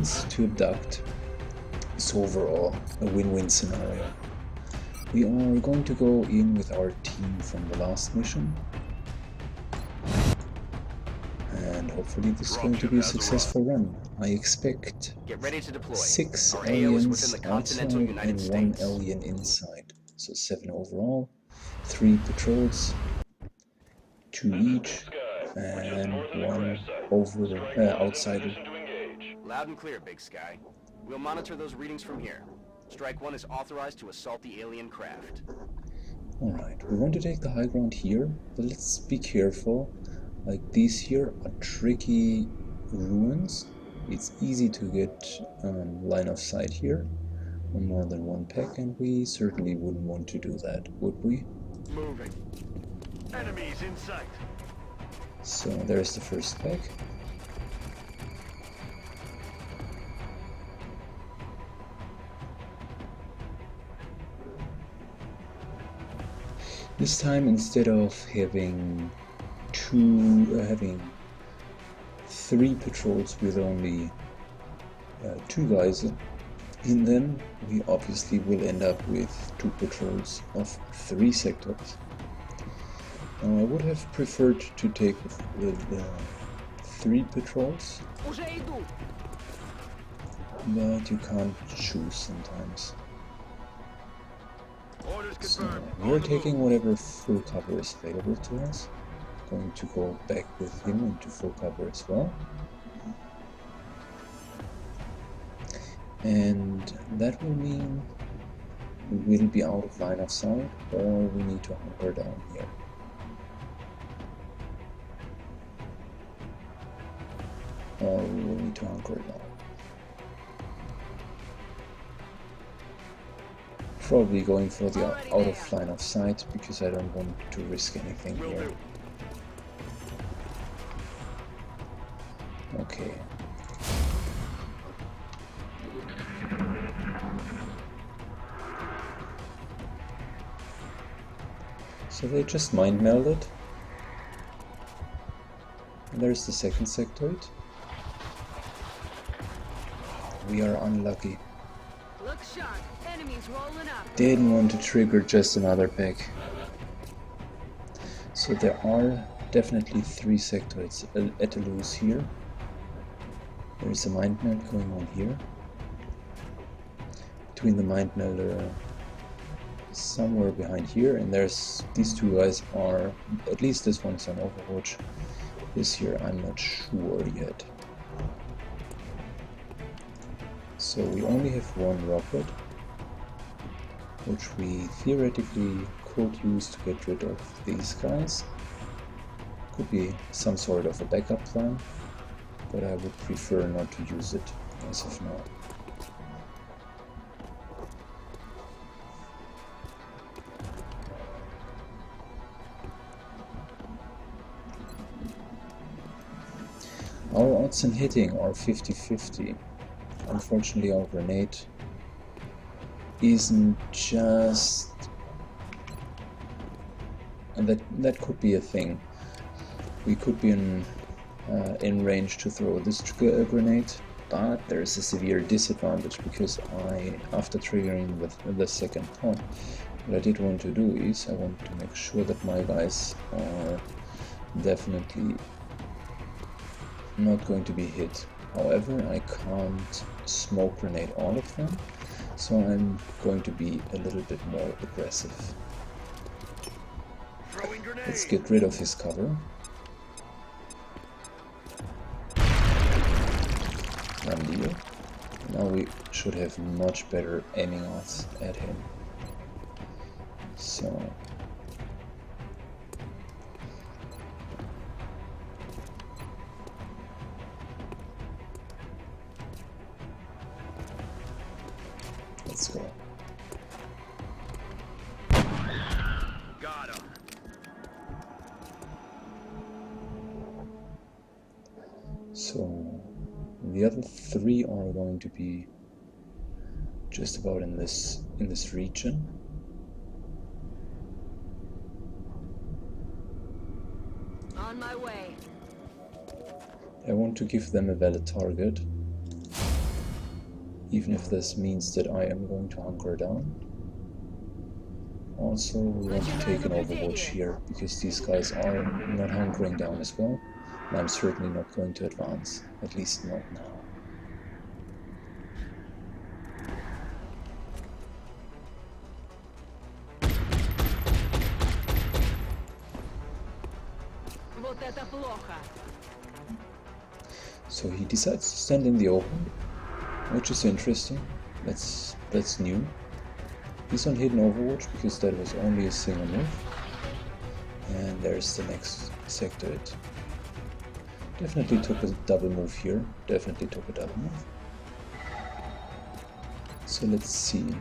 aliens to abduct. So overall, a win-win scenario. We are going to go in with our team from the last mission. And hopefully this is going to be a successful run. I expect 6 aliens outside and 1 alien inside. So 7 overall, 3 patrols, 2 each, and 1 outsider. Loud and clear, Big Sky. We'll monitor those readings from here. Strike 1 is authorized to assault the alien craft. Alright, we want to take the high ground here, but let's be careful. Like, these here are tricky ruins. It's easy to get line of sight here on more than one pack, and we certainly wouldn't want to do that, would we? Moving. Enemies in sight. So there's the first pack. This time, instead of having 3 patrols with only 2 guys in them, we obviously will end up with 2 patrols of 3 sectors. I would have preferred to take 3 patrols, but you can't choose sometimes. So we're taking whatever full cover is available to us. Going to go back with him into full cover as well. And that will mean we will be out of line of sight, or we need to hunker down here. Or we will need to hunker down. Probably going for the out of line of sight, because I don't want to risk anything here. Okay. So they just mind melded. And there's the second sectoid. We are unlucky. Look sharp. Enemies rolling up. Didn't want to trigger just another pack. So there are definitely 3 sectoids at a loose here. There is a mind meld going on here. Between the mind melder somewhere behind here, and there's these 2 guys are, at least this one's on Overwatch. This here I'm not sure yet. So we only have 1 rocket, which we theoretically could use to get rid of these guys. Could be some sort of a backup plan, but I would prefer not to use it as of now. Our odds in hitting are 50-50. Unfortunately, our grenade isn't just... and that could be a thing. We could be in range to throw this grenade, but there is a severe disadvantage, because after triggering the second pawn, what I did want to do is I want to make sure that my guys are definitely not going to be hit. However, I can't smoke grenade all of them, so I'm going to be a little bit more aggressive. Let's get rid of his cover. One deal. Now we should have much better aiming odds at him. So let's go. Got him. So the other 3 are going to be just about in this region. On my way. I want to give them a valid target. even if this means that I am going to hunker down. Also, we want to take an overwatch here, because these guys are not hunkering down as well, and I'm certainly not going to advance, at least not now. Вот это плохо. So he decides to stand in the open, which is interesting. That's new. He's on hidden overwatch because that was only a single move. And there's the next sectoid. Definitely took a double move here. Definitely took a double move. So let's see.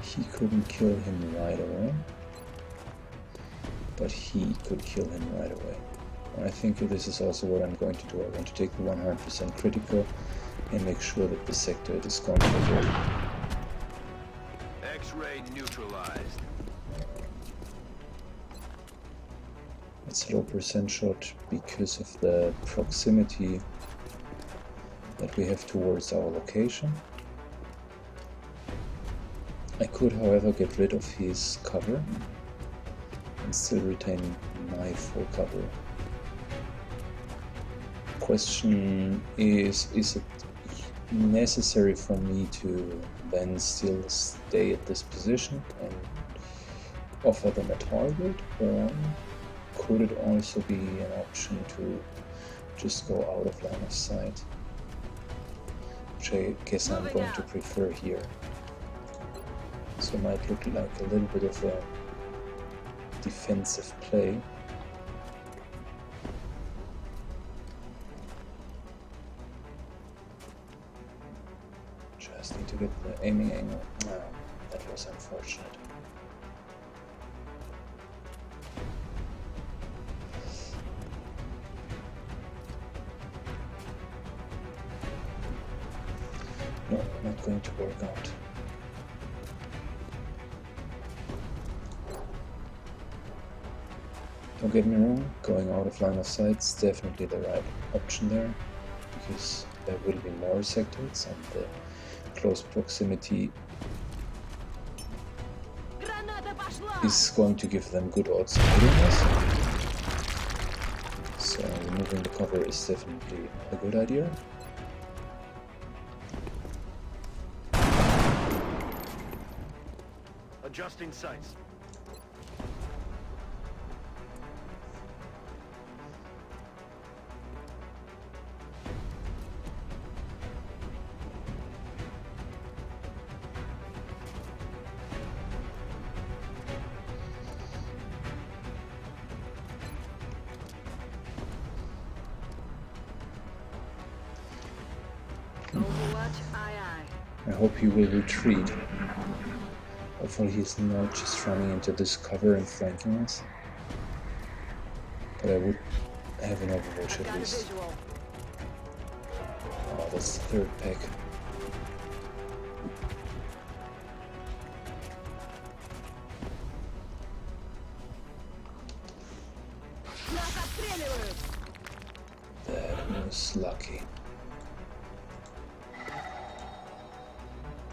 He couldn't kill him right away, but he could kill him right away. I think this is also what I'm going to do. I'm going to take the 100% critical and make sure that the sectoid is gone for good. X-ray neutralized. It's a low percent shot because of the proximity that we have towards our location. I could, however, get rid of his cover and still retain my full cover. Question is it necessary for me to then still stay at this position and offer them a target, or could it also be an option to just go out of line of sight, which I guess I'm going to prefer here. So it might look like a little bit of a defensive play. Just need to get the aiming angle. No, that was unfortunate. No, not going to work out. Don't get me wrong, going out of line of sight is definitely the right option there, because there will be more sectoids and the close proximity is going to give them good odds of hitting us. So removing the cover is definitely a good idea. Adjusting sights. Overwatch, aye aye. I hope he will retreat. Hopefully he's not just running into this cover and flanking us. But I would have an overwatch at Got a least. visual. Oh, that's the third pack. Нас обстреливают. That was lucky.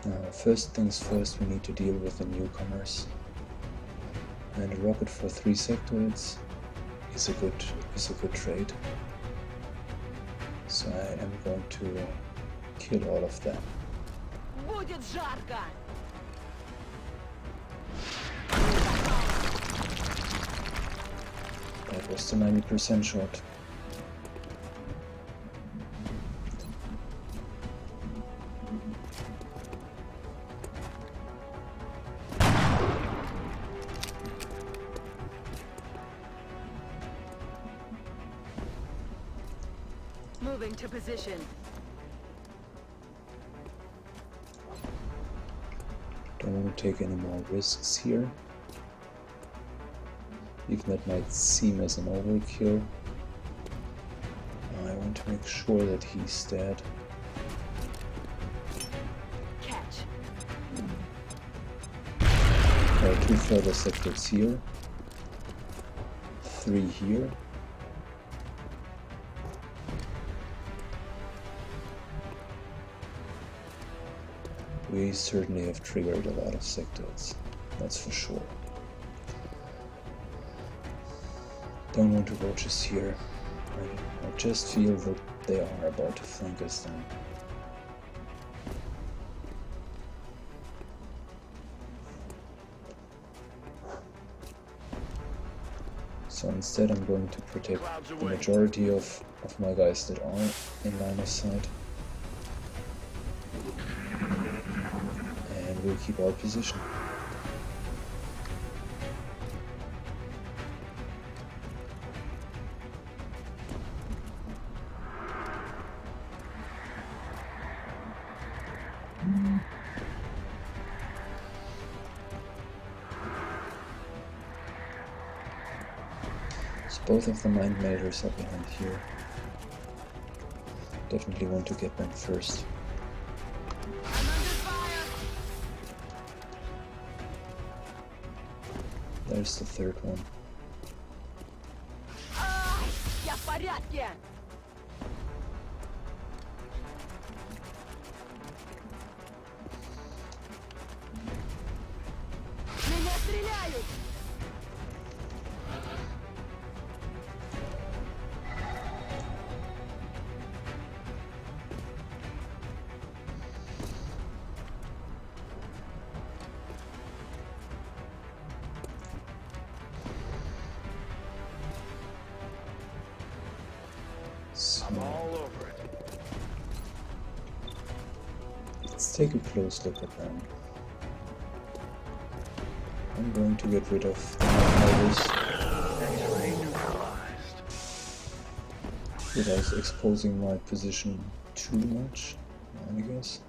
Now, first things first, we need to deal with the newcomers. And a rocket for 3 sectoids is a good trade. So I am going to kill all of them. Будет жарко. That was the 90% shot. Moving to position. Don't want to take any more risks here. Even that might seem as an overkill. I want to make sure that he's dead. Catch. There are 2 further sectors here. 3 here. we certainly have triggered a lot of sectoids, that's for sure. Don't want to go just here. I just feel that they are about to flank us down. So instead I'm going to protect the majority of my guys that are in line of sight. And we'll keep our position. Both of the mind melders are behind here. Definitely want to get them first. I'm under fire. There's the third one. Я в порядке. Меня стреляют. I'm all over it. Let's take a close look at them. I'm going to get rid of the mind X-ray neutralized. without exposing my position too much, I guess.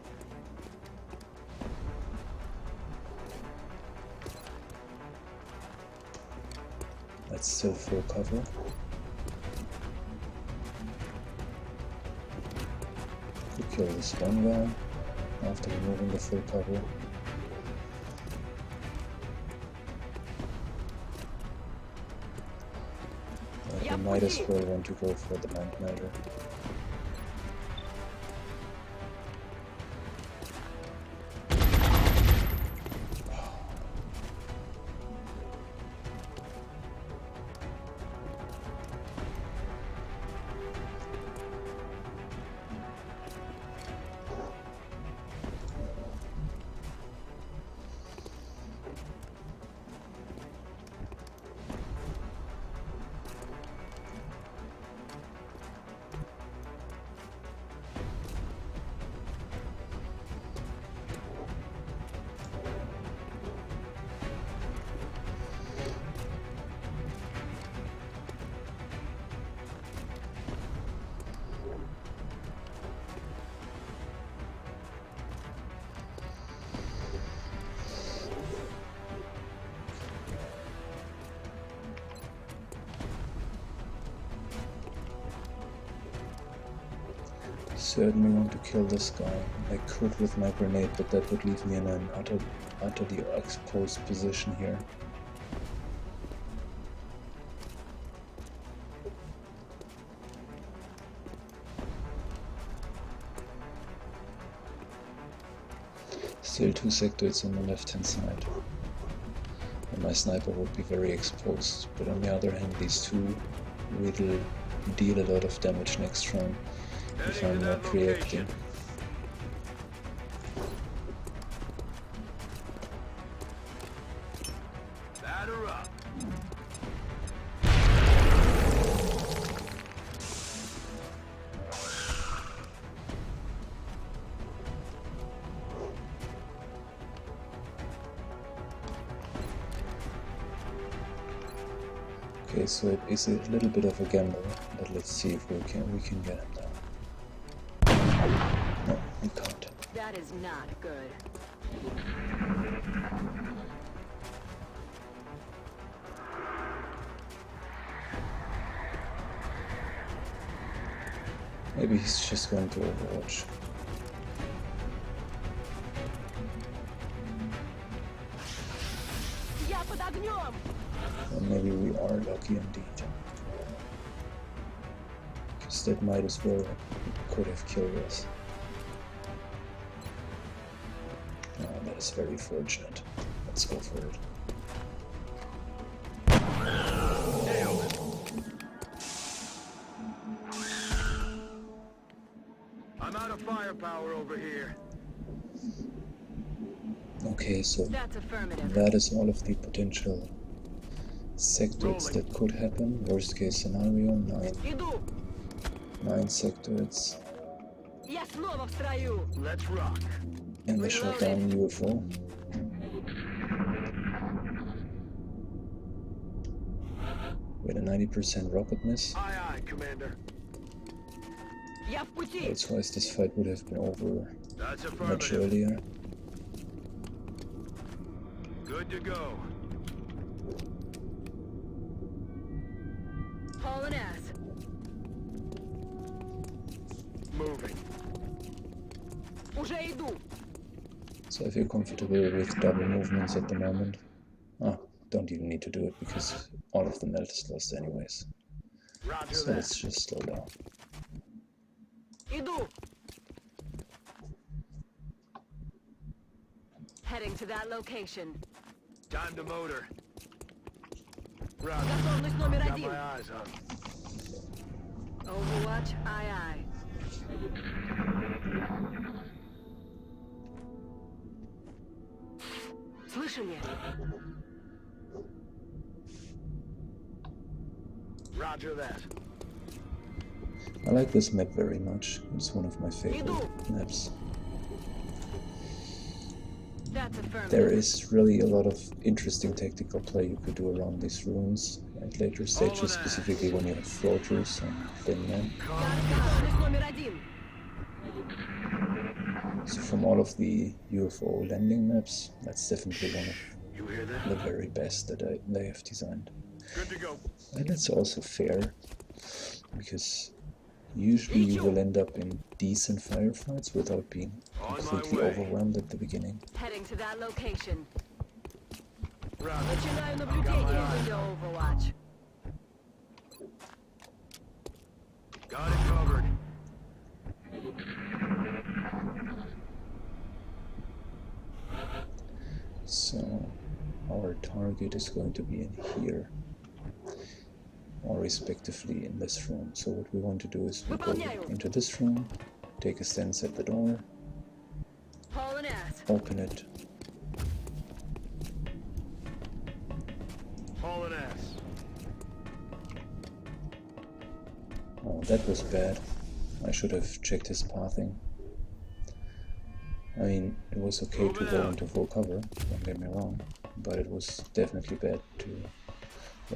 That's still full cover. Could kill this one guy after removing the full cover. I might as well want to go for the mind melder. Certainly want to kill this guy. I could with my grenade, but that would leave me in an utterly exposed position here. Still two sectoids on the left hand side. And my sniper would be very exposed, but on the other hand these two will deal a lot of damage next round if I'm not reacting. Batter up. Okay, so it is a little bit of a gamble, but let's see if we can get him down. No, we can't. That is not good. Maybe he's just going to Overwatch. Я под огнем. Or maybe we are lucky indeed. Because that might as well could have killed us. is very fortunate. Let's go for it. I'm out of firepower over here. Okay, so That's affirmative. that is all of the potential sectors that could happen. Worst case scenario, Иду. 9 sectors Я снова в строю. Let's rock. in the shutdown UFO. With a 90% rocket miss. Aye, aye, Commander. Я в пути. Otherwise this fight would have been over That's much affirmative. earlier. Good to go. Hauling ass. Moving. Уже иду. So if you're comfortable with double movements at the moment, don't even need to do it because all of the melt is lost anyways. Roger So that. let's just slow down. Иду. Heading to that location. Time to motor. Roger. Готовность номер Got один. my eyes on. Overwatch, aye aye. Слышу меня? Roger that. I like this map very much. It's one of my favorite maps. That's affirmative. There is really a lot of interesting tactical play you could do around these ruins at later stages, specifically when you have floaters and thin men. Готовность номер один. So from all of the UFO landing maps, that's definitely one of You hear that? the very best that they have designed. Good to go. And it's also fair, because usually you will end up in decent firefights without being completely way. overwhelmed at the beginning. Heading to that location. Roger. Начинаю наблюдение для Overwatch. Got it covered. So our target is going to be in here, or respectively in this room. So what we want to do is we go into this room, take a stance at the door, Hauling ass. open it, Hauling ass. oh that was bad, I should have checked his pathing. I mean, it was okay to go into full cover, don't get me wrong, but it was definitely bad to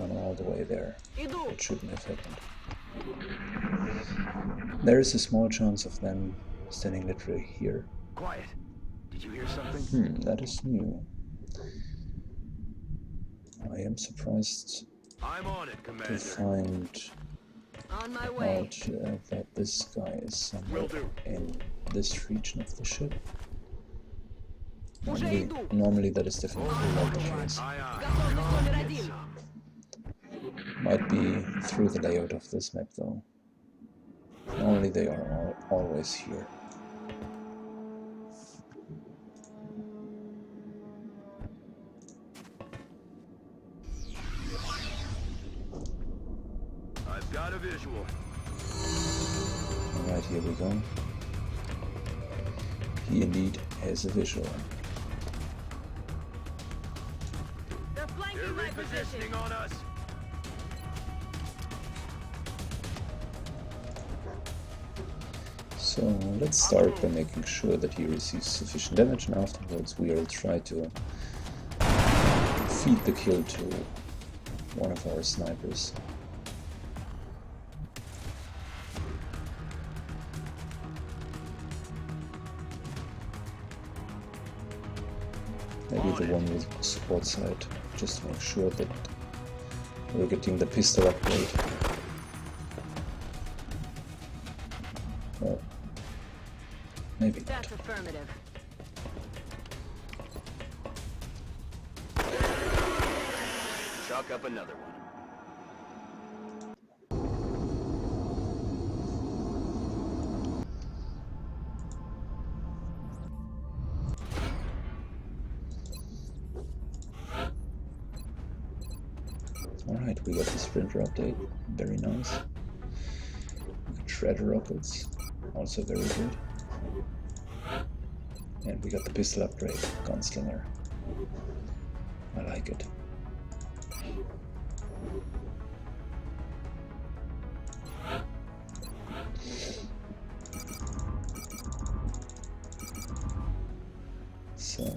run all the way there. Иду. It shouldn't have happened. There is a small chance of them standing literally here. Quiet. Did you hear something? That is new. I am surprised I'm on it, to Commander. find On my way. out that this guy is somewhere Will do. in this region of the ship. Уже Normally, иду. normally that is definitely not the case. Aye, aye. Готовность номер Get один. some. Might be through the layout of this map though. Normally they are always here. I've got a visual. Alright, here we go. He indeed has a visual. They're They're flanking my position. repositioning on us. So let's start by making sure that he receives sufficient damage, and afterwards we'll try to feed the kill to one of our snipers. Maybe the one with support side, just to make sure that we're getting the pistol upgrade. Well, maybe not. That's affirmative. Chalk up another one. we got the Sprinter update, very nice. We got Shredder rockets, also very good. And we got the pistol upgrade, Gunslinger. I like it. So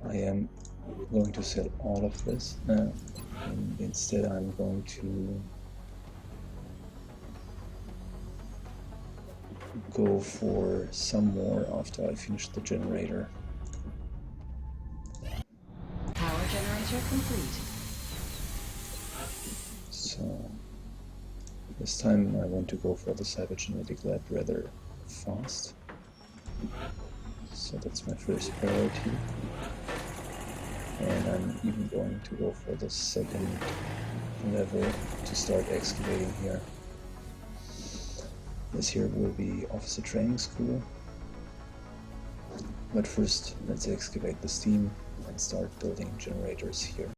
I am going to sell all of this, and instead I'm going to go for some more after I finish the generator. Power generator complete. So this time I want to go for the cybergenetic lab rather fast. So that's my first priority. And I'm even going to go for the second level to start excavating here. This here will be officer training school. But first let's excavate the steam and start building generators here.